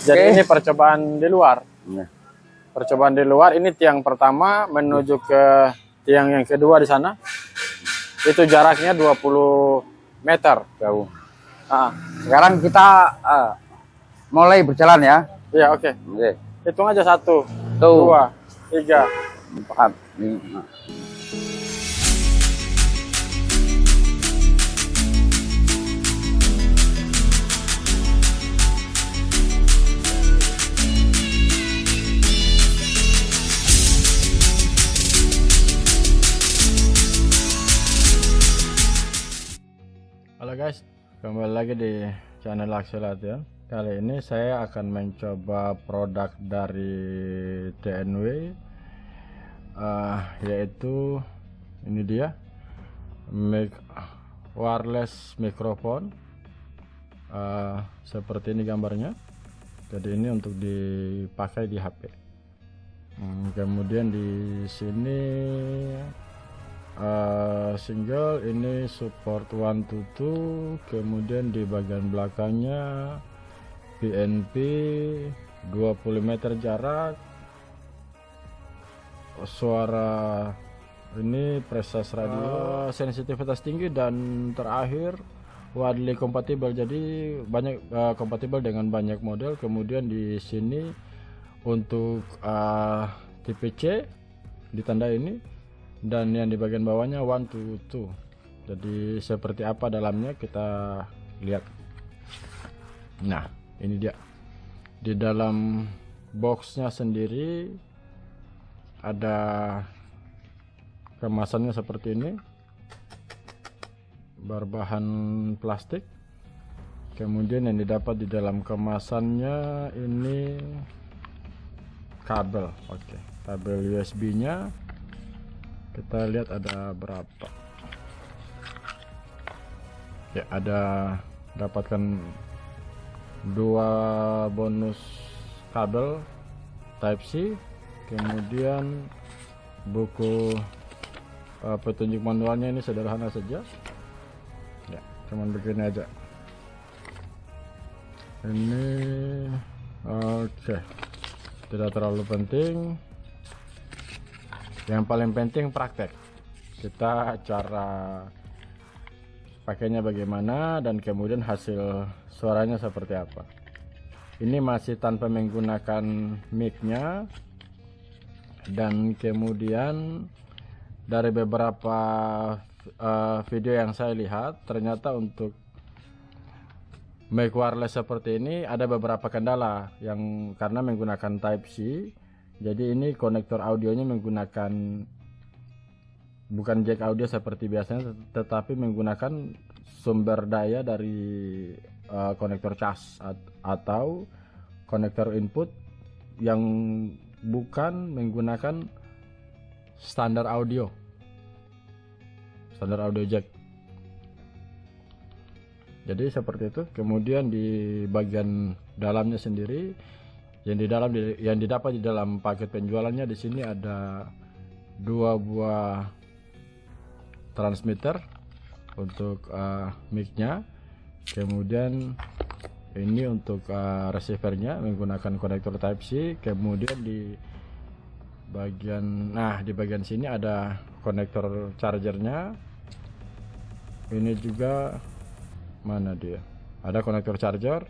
Jadi ini percobaan di luar. Ya. Percobaan di luar, ini tiang pertama menuju ke tiang yang kedua di sana. Itu jaraknya 20 meter. Jauh. Sekarang kita mulai berjalan ya. Iya, oke. Oke. Hitung aja 1, Tuh. 2, 3. 4, 5. Halo guys, kembali lagi di channel Axelat ya. Kali ini saya akan mencoba produk dari TNW, yaitu ini dia wireless microphone. Seperti ini gambarnya. Jadi ini untuk dipakai di HP. Kemudian di sini single ini support 1 to 2, kemudian di bagian belakangnya PNP 20 meter jarak, suara ini proses radio, sensitivitas tinggi, dan terakhir widely compatible, jadi banyak kompatibel dengan banyak model. Kemudian di sini untuk tipe C ditanda ini, dan yang di bagian bawahnya 1 to 2. Jadi seperti apa dalamnya kita lihat. Nah, ini dia. Di dalam boxnya sendiri ada kemasannya seperti ini, berbahan plastik. Kemudian yang didapat di dalam kemasannya ini kabel. Oke, kabel USB nya kita lihat ada berapa ya. Ada dapatkan 2 bonus kabel Type C, kemudian buku petunjuk manualnya. Ini sederhana saja ya, cuman begini aja ini. Oke, tidak terlalu penting. Yang paling penting praktek kita, cara pakainya bagaimana, dan kemudian hasil suaranya seperti apa. Ini masih tanpa menggunakan mic-nya, dan kemudian dari beberapa video yang saya lihat, ternyata untuk mic wireless seperti ini ada beberapa kendala yang karena menggunakan Type C. Jadi ini konektor audionya menggunakan bukan jack audio seperti biasanya, tetapi menggunakan sumber daya dari konektor cas atau konektor input yang bukan menggunakan standar audio jack. Jadi seperti itu. Kemudian di bagian dalamnya sendiri, yang didapat di dalam paket penjualannya, di sini ada 2 buah transmitter untuk mic-nya. Kemudian ini untuk receiver-nya menggunakan konektor Type C. Kemudian di bagian sini ada konektor chargernya. Ini juga mana dia? Ada konektor charger.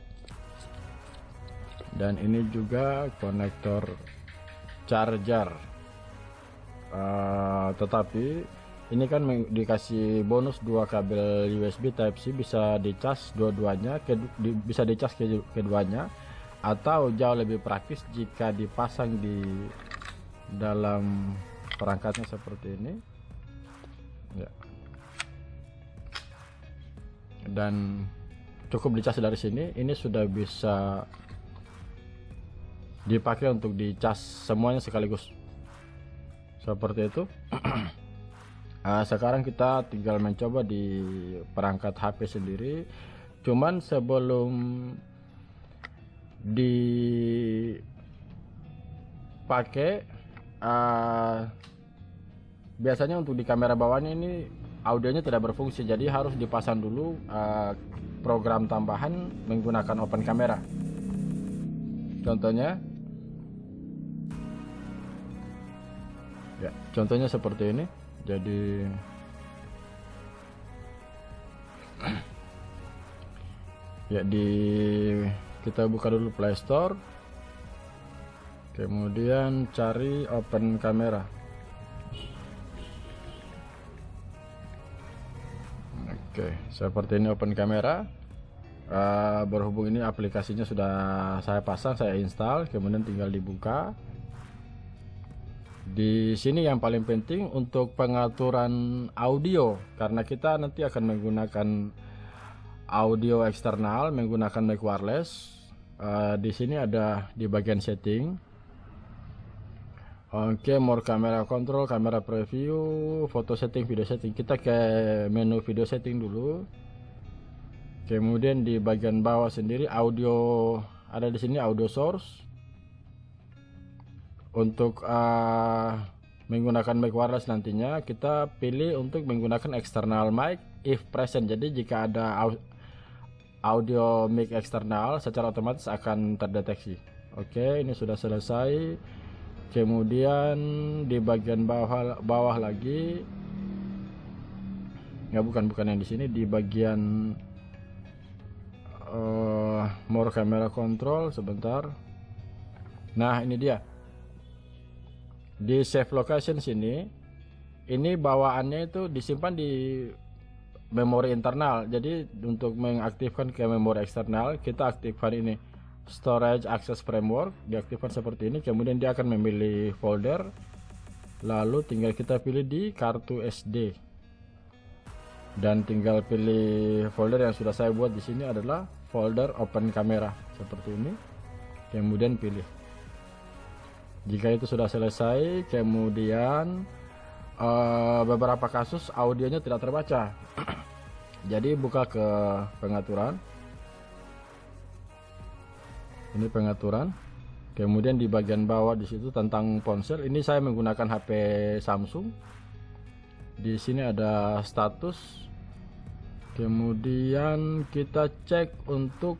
Dan ini juga konektor charger, tetapi ini kan dikasih bonus 2 kabel USB Type C, bisa dicas dua-duanya, bisa dicas keduanya, atau jauh lebih praktis jika dipasang di dalam perangkatnya seperti ini ya. Dan cukup dicas dari sini. Ini sudah bisa dipakai untuk dicas semuanya sekaligus seperti itu. Sekarang kita tinggal mencoba di perangkat HP sendiri. Cuman sebelum dipakai, biasanya untuk di kamera bawahnya ini audionya tidak berfungsi, jadi harus dipasang dulu program tambahan menggunakan open camera. contohnya. Ya, contohnya seperti ini. Jadi ya kita buka dulu Play Store, kemudian cari open camera. Oke, seperti ini open camera. Berhubung ini aplikasinya sudah saya pasang, saya install, kemudian tinggal dibuka. Di sini yang paling penting untuk pengaturan audio, karena kita nanti akan menggunakan audio eksternal menggunakan mic wireless. Di sini ada di bagian setting. Oke, more camera control, camera preview, photo setting, video setting. Kita ke menu video setting dulu. Kemudian di bagian bawah sendiri audio, ada di sini audio source. Untuk menggunakan mic wireless nantinya kita pilih untuk menggunakan external mic if present. Jadi jika ada audio mic eksternal secara otomatis akan terdeteksi. Oke, ini sudah selesai. Kemudian di bagian bawah lagi, ya bukan yang di sini, di bagian more camera control, sebentar. Nah, ini dia. Di save location sini, ini bawaannya itu disimpan di memori internal. Jadi untuk mengaktifkan ke memori eksternal, kita aktifkan ini storage access framework, diaktifkan seperti ini. Kemudian dia akan memilih folder, lalu tinggal kita pilih di kartu SD dan tinggal pilih folder yang sudah saya buat. Di sini adalah folder open camera seperti ini, kemudian pilih. Jika itu sudah selesai, kemudian beberapa kasus audionya tidak terbaca. Jadi buka ke pengaturan. Ini pengaturan. Kemudian di bagian bawah di situ tentang ponsel. Ini saya menggunakan HP Samsung. Di sini ada status. Kemudian kita cek untuk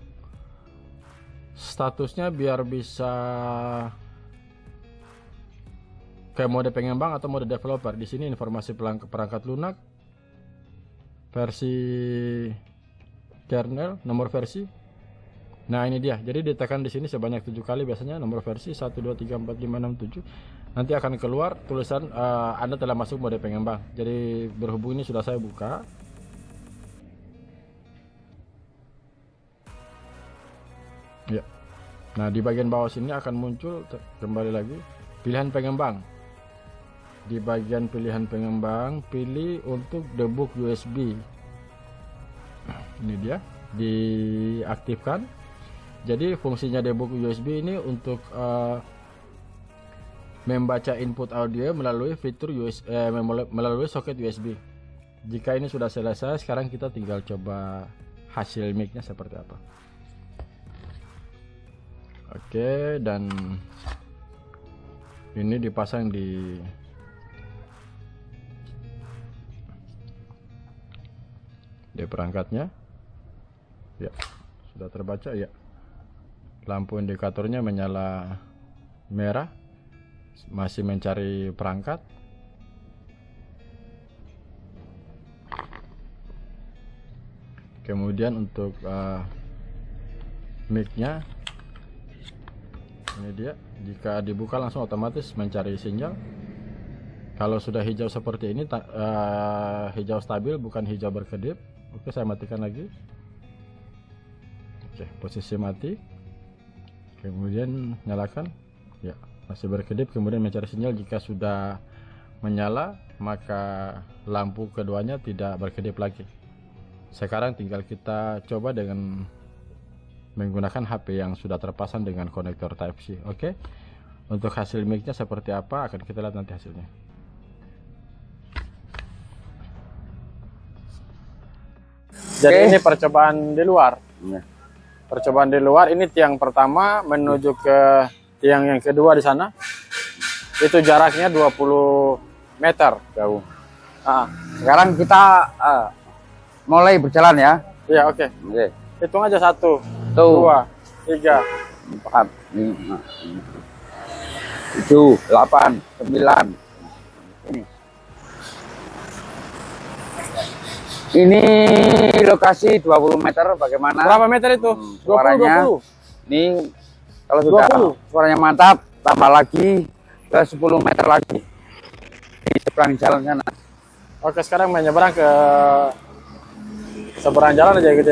statusnya biar bisa kayak mode pengembang atau mode developer. Di sini informasi perangkat lunak, versi kernel, nomor versi. Nah, ini dia. Jadi ditekan di sini sebanyak 7 kali biasanya nomor versi 1 2 3 4 5 6 7. Nanti akan keluar tulisan Anda telah masuk mode pengembang. Jadi berhubung ini sudah saya buka. Ya. Nah, di bagian bawah sini akan muncul kembali lagi pilihan pengembang. Di bagian pilihan pengembang, pilih untuk debug USB. Ini dia, diaktifkan. Jadi fungsinya debug USB ini untuk membaca input audio melalui fitur melalui soket USB. Jika ini sudah selesai, sekarang kita tinggal coba hasil mic-nya seperti apa. Oke, dan ini dipasang di perangkatnya. Ya, sudah terbaca ya. Lampu indikatornya menyala merah, masih mencari perangkat. Kemudian untuk mic-nya, ini dia. Jika dibuka langsung otomatis mencari sinyal. Kalau sudah hijau seperti ini, hijau stabil bukan hijau berkedip. Oke, saya matikan lagi. Oke, posisi mati. Kemudian nyalakan. Ya, masih berkedip. Kemudian mencari sinyal. Jika sudah menyala, maka lampu keduanya tidak berkedip lagi. Sekarang tinggal kita coba dengan menggunakan HP yang sudah terpasang dengan konektor Type-C. Oke. Untuk hasil mic-nya seperti apa akan kita lihat nanti hasilnya. Jadi ini percobaan di luar. Ya. Percobaan di luar, ini tiang pertama menuju ke tiang yang kedua di sana. Itu jaraknya 20 meter jauh. Sekarang kita mulai berjalan ya. Iya, oke. Oke. Hitung aja 1, Tuh. 2, 3, 4, 5, 7, 8, 9. Ini lokasi 20 meter bagaimana? Berapa meter itu? 20, Suaranya 20. ini kalau sudah 20. suaranya mantap, tambah lagi ke 10 meter lagi di seberang jalan sana. Oke, sekarang menyeberang ke seberang jalan aja gitu.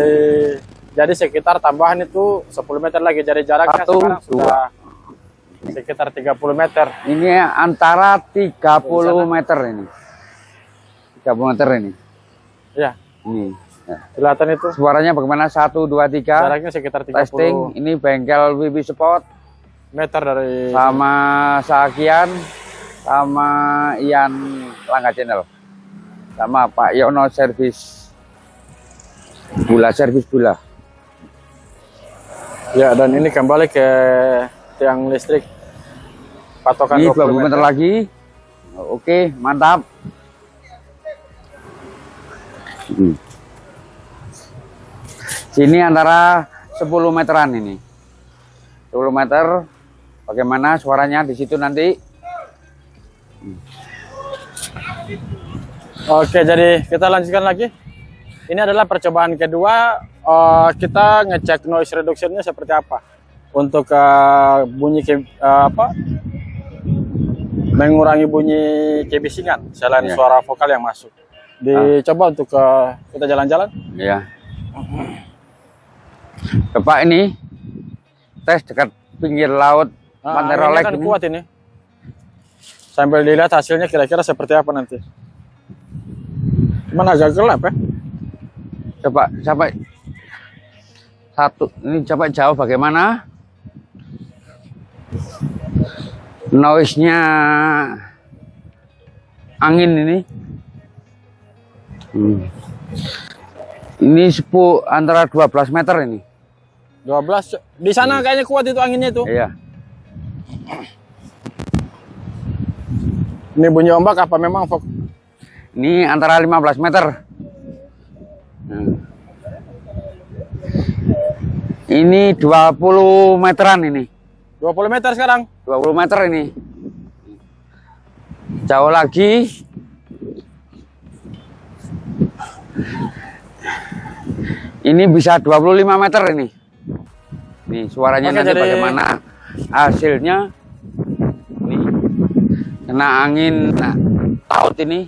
Jadi sekitar tambahan itu 10 meter lagi. Jadi jaraknya 1, sekarang sudah sekitar 30 meter. Ini antara 30 meter ini. 30 meter ini. Ya, Ini. Ya. kelihatan itu. Suaranya bagaimana? 1, 2, 3. Jaraknya sekitar 30 Testing. Ini bengkel Wibi Spot meter dari sama Sakian sama Ian Langga Channel. Sama Pak Yono servis bola. Ya, dan ini kembali ke tiang listrik patokan Ini 20 20 meter lagi. Oke, mantap. Sini antara 10 meteran ini. 10 meter. Bagaimana suaranya di situ nanti? Oke, jadi kita lanjutkan lagi. Ini adalah percobaan kedua. Kita ngecek noise reduction-nya seperti apa untuk bunyi mengurangi bunyi kebisingan selain Ya. suara vokal yang masuk. Dicoba untuk kita jalan-jalan. Ya. Bapak ini tes dekat pinggir laut Pantai Anginnya Rolek kan ini. kuat ini. Sambil dilihat hasilnya kira-kira seperti apa nanti. Cuman agak gelap ya. Coba sampai satu ini coba jauh bagaimana noise-nya angin ini. Ini antara 12 meter ini. 12. Di sana kayaknya kuat itu anginnya itu. Iya. Ini bunyi ombak apa memang Ini antara 15 meter. Ini 20 meteran ini. 20 meter sekarang. 20 meter ini. Jauh lagi. Ini bisa 25 meter ini. Nih suaranya Oke, nanti jadi bagaimana hasilnya. Nih. Kena angin laut ini.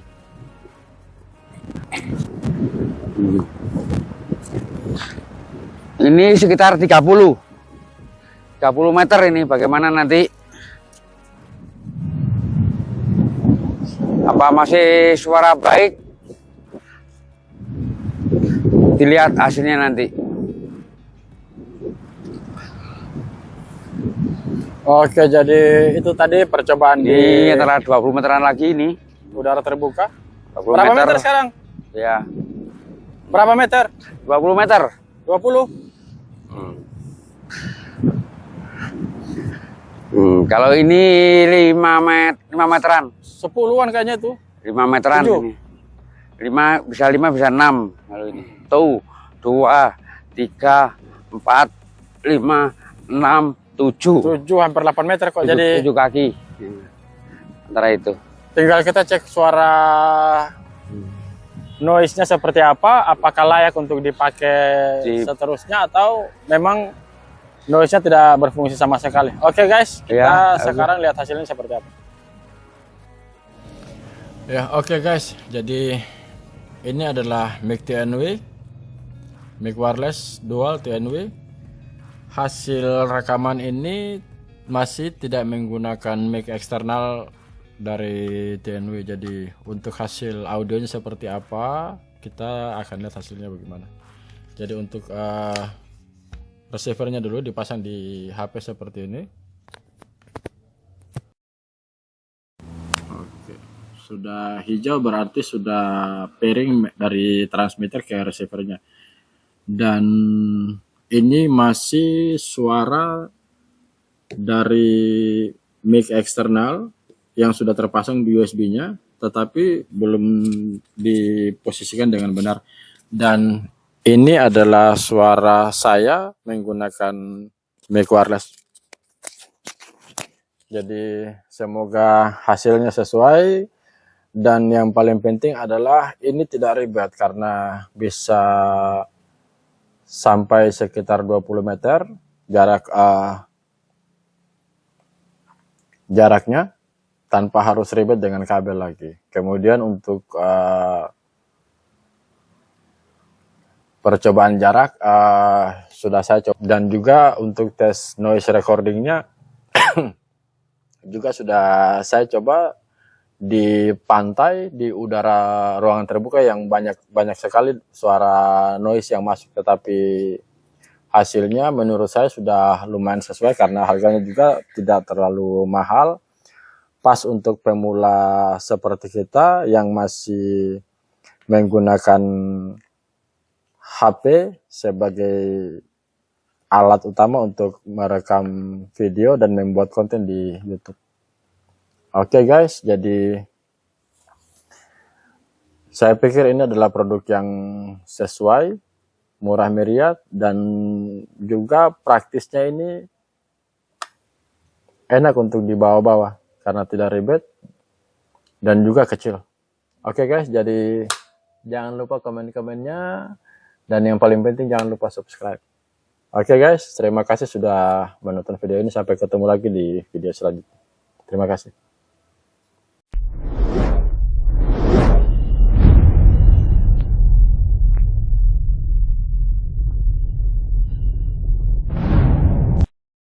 Ini sekitar 30 meter ini. Bagaimana nanti? Apa masih suara baik? Dilihat hasilnya nanti. Oke, jadi itu tadi percobaan Ini antara 20 meteran lagi ini. udara terbuka. 20 Berapa meter sekarang? Ya, Berapa meter? 20 meter. 20. Kalau ini 5 meteran. 10-an kayaknya itu. 5 meteran 7. ini. 5 bisa 6 kalau ini. Tuh, 2, 3, 4, 5, 6, 7. 7 hampir 8 meter kok. Jadi 7 kaki. Antara itu. tinggal kita cek suara noise-nya seperti apa, apakah layak untuk dipakai seterusnya atau memang noise-nya tidak berfungsi sama sekali. Oke guys, kita sekarang lihat hasilnya seperti apa. Ya, oke guys. Jadi ini adalah mic TNW, mic wireless dual TNW. Hasil rekaman ini masih tidak menggunakan mic eksternal dari TNW. Jadi untuk hasil audionya seperti apa, kita akan lihat hasilnya bagaimana. Jadi untuk receivernya dulu dipasang di HP seperti ini. Oke, sudah hijau berarti sudah pairing dari transmitter ke receivernya. Dan ini masih suara dari mic eksternal yang sudah terpasang di USB-nya, tetapi belum diposisikan dengan benar. Dan ini adalah suara saya menggunakan mic wireless. Jadi semoga hasilnya sesuai, dan yang paling penting adalah ini tidak ribet karena bisa sampai sekitar 20 meter jaraknya tanpa harus ribet dengan kabel lagi. Kemudian untuk percobaan jarak sudah saya coba, dan juga untuk tes noise recordingnya juga sudah saya coba di pantai, di udara ruangan terbuka yang banyak sekali suara noise yang masuk, tetapi hasilnya menurut saya sudah lumayan sesuai karena harganya juga tidak terlalu mahal, pas untuk pemula seperti kita yang masih menggunakan HP sebagai alat utama untuk merekam video dan membuat konten di YouTube. Oke guys, jadi saya pikir ini adalah produk yang sesuai, murah meriah, dan juga praktisnya ini enak untuk dibawa-bawa karena tidak ribet dan juga kecil. Oke guys, jadi jangan lupa komen-komennya, dan yang paling penting jangan lupa subscribe. Oke guys, terima kasih sudah menonton video ini. Sampai ketemu lagi di video selanjutnya. Terima kasih.